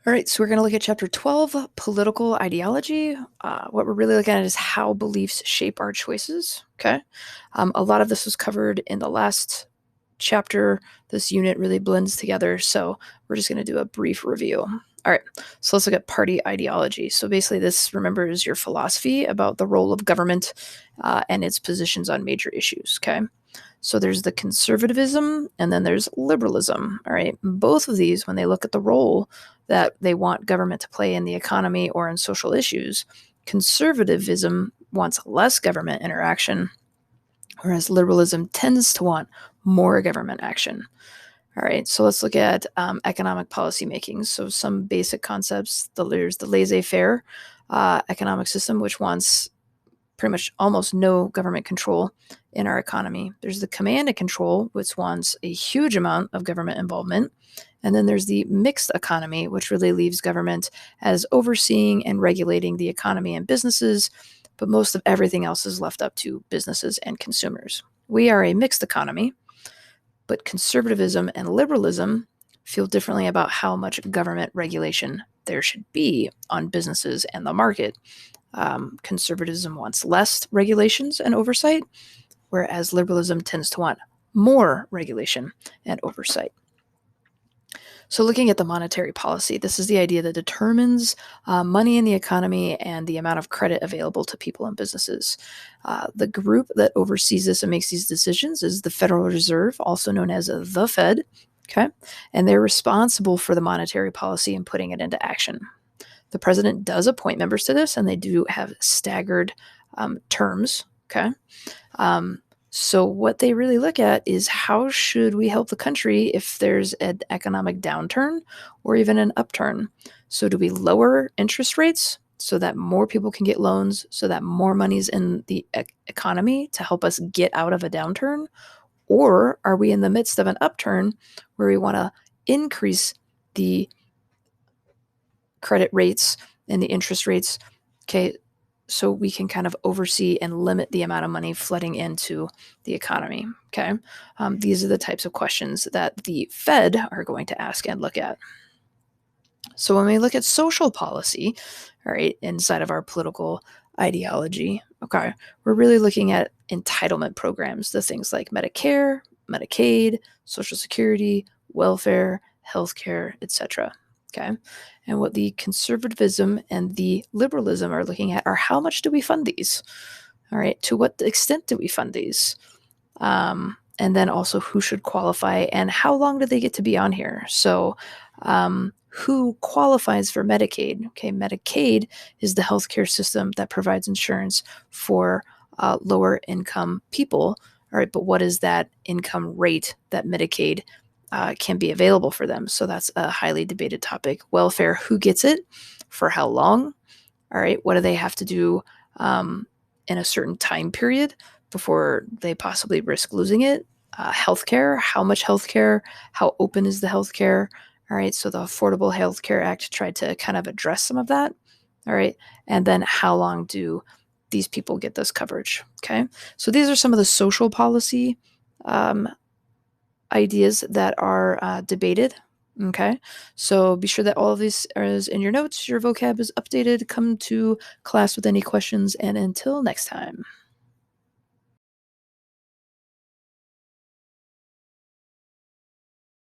All right, so we're going to look at chapter 12, political ideology. What we're really looking at is how beliefs shape our choices. Okay. A lot of this was covered in the last chapter. This unit really blends together. So we're just going to do a brief review. All right, so let's look at party ideology. So basically, this, remember, is your philosophy about the role of government and its positions on major issues. Okay. So there's the conservatism and then there's liberalism. All right. Both of these, when they look at the role that they want government to play in the economy or in social issues, conservatism wants less government interaction, whereas liberalism tends to want more government action. All right, so let's look at economic policy making. So some basic concepts. There's the laissez-faire economic system, which wants pretty much almost no government control in our economy. There's the command and control, which wants a huge amount of government involvement. And then there's the mixed economy, which really leaves government as overseeing and regulating the economy and businesses, but most of everything else is left up to businesses and consumers. We are a mixed economy, but conservatism and liberalism feel differently about how much government regulation there should be on businesses and the market. Conservatism wants less regulations and oversight, whereas liberalism tends to want more regulation and oversight. So looking at the monetary policy, this is the idea that determines money in the economy and the amount of credit available to people and businesses. The group that oversees this and makes these decisions is the Federal Reserve, also known as the Fed. Okay, and they're responsible for the monetary policy and putting it into action. The president does appoint members to this, and they do have staggered terms. Okay. So what they really look at is how should we help the country if there's an economic downturn or even an upturn? So do we lower interest rates so that more people can get loans, so that more money's in the economy to help us get out of a downturn? Or are we in the midst of an upturn where we want to increase the credit rates and the interest rates, okay, so we can kind of oversee and limit the amount of money flooding into the economy, okay? These are the types of questions that the Fed are going to ask and look at. So when we look at social policy, all right, inside of our political ideology, okay, we're really looking at entitlement programs, the things like Medicare, Medicaid, Social Security, welfare, healthcare, etc. Okay. And what the conservatism and the liberalism are looking at are how much do we fund these? All right. To what extent do we fund these? And then also who should qualify and how long do they get to be on here? So, who qualifies for Medicaid? Okay. Medicaid is the healthcare system that provides insurance for lower income people. All right. But what is that income rate that Medicaid can be available for them? So that's a highly debated topic. Welfare, who gets it, for how long? All right, what do they have to do in a certain time period before they possibly risk losing it? Healthcare, how much healthcare? How open is the healthcare? All right, so the Affordable Health Care Act tried to kind of address some of that. All right, and then how long do these people get this coverage? Okay, so these are some of the social policy ideas that are debated. Okay, so be sure that all of this is in your notes, your vocab is updated. Come to class with any questions, and until next time.